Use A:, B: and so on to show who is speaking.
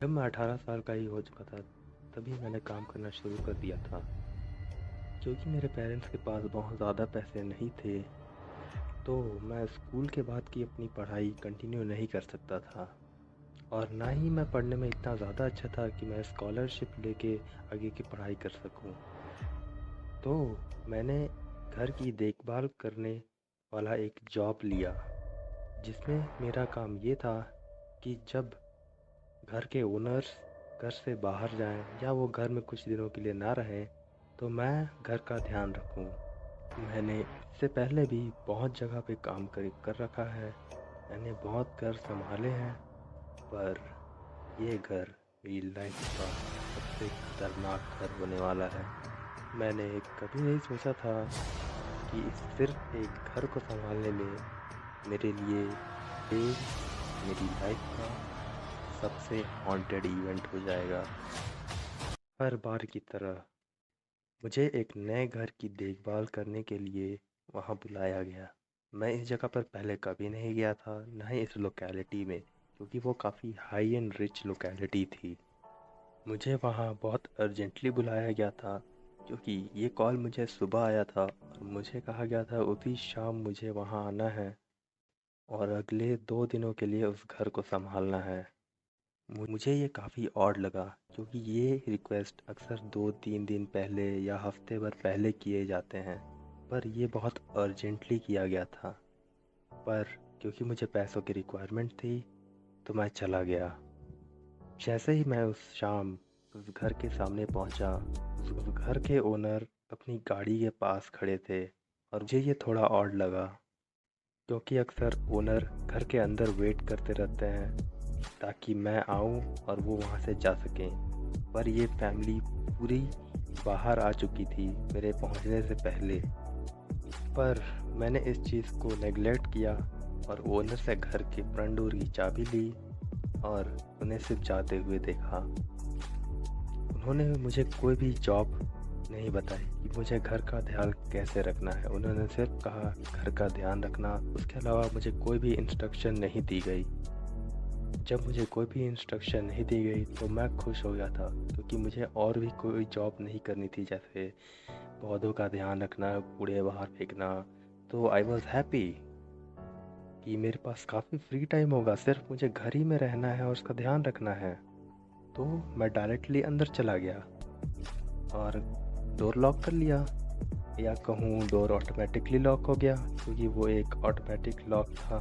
A: जब मैं 18 साल का ही हो चुका था, तभी मैंने काम करना शुरू कर दिया था। क्योंकि मेरे पेरेंट्स के पास बहुत ज़्यादा पैसे नहीं थे, तो मैं स्कूल के बाद की अपनी पढ़ाई कंटिन्यू नहीं कर सकता था। और ना ही मैं पढ़ने में इतना ज़्यादा अच्छा था कि मैं स्कॉलरशिप लेके आगे की पढ़ाई कर सकूं। तो मैंने घर की देखभाल करने वाला एक जॉब लिया, जिसमें मेरा काम ये था कि जब घर के ओनर्स घर से बाहर जाएं या वो घर में कुछ दिनों के लिए ना रहें, तो मैं घर का ध्यान रखूं। मैंने इससे पहले भी बहुत जगह पे काम कर रखा है। मैंने बहुत घर संभाले हैं, पर ये घर मेरी लाइफ का सबसे खतरनाक घर होने वाला है। मैंने कभी नहीं सोचा था कि इस सिर्फ एक घर को संभालने में मेरे लिए ये मेरी लाइफ का सबसे हॉन्टेड इवेंट हो जाएगा। हर बार की तरह मुझे एक नए घर की देखभाल करने के लिए वहाँ बुलाया गया। मैं इस जगह पर पहले कभी नहीं गया था, ना ही इस लोकेलिटी में, क्योंकि वो काफ़ी हाई एंड रिच लोकेलिटी थी। मुझे वहाँ बहुत अर्जेंटली बुलाया गया था, क्योंकि ये कॉल मुझे सुबह आया था और मुझे कहा गया था उसी शाम मुझे वहाँ आना है और अगले 2 दिनों के लिए उस घर को संभालना है। मुझे ये काफ़ी ऑड लगा, क्योंकि ये रिक्वेस्ट अक्सर 2-3 दिन पहले या हफ्ते भर पहले किए जाते हैं, पर ये बहुत अर्जेंटली किया गया था। पर क्योंकि मुझे पैसों की रिक्वायरमेंट थी, तो मैं चला गया। जैसे ही मैं उस शाम उस घर के सामने पहुंचा, उस घर के ओनर अपनी गाड़ी के पास खड़े थे और मुझे ये थोड़ा ऑड लगा, क्योंकि अक्सर ओनर घर के अंदर वेट करते रहते हैं ताकि मैं आऊं और वो वहां से जा सकें। पर ये फैमिली पूरी बाहर आ चुकी थी मेरे पहुंचने से पहले। पर मैंने इस चीज़ को नेगलेक्ट किया और ओनर से घर के फ्रंट डोर की चाबी ली और उन्हें सिर्फ जाते हुए देखा। उन्होंने मुझे कोई भी जॉब नहीं बताई कि मुझे घर का ध्यान कैसे रखना है। उन्होंने सिर्फ कहा घर का ध्यान रखना, उसके अलावा मुझे कोई भी इंस्ट्रक्शन नहीं दी गई। जब मुझे कोई भी इंस्ट्रक्शन नहीं दी गई तो मैं खुश हो गया था, क्योंकि मुझे और भी कोई जॉब नहीं करनी थी, जैसे पौधों का ध्यान रखना, कूड़े बाहर फेंकना। तो आई वॉज़ हैप्पी कि मेरे पास काफ़ी फ्री टाइम होगा, सिर्फ मुझे घर ही में रहना है और उसका ध्यान रखना है। तो मैं डायरेक्टली अंदर चला गया और डोर लॉक कर लिया, या कहूँ डोर ऑटोमेटिकली लॉक हो गया, क्योंकि वो एक ऑटोमेटिक लॉक था।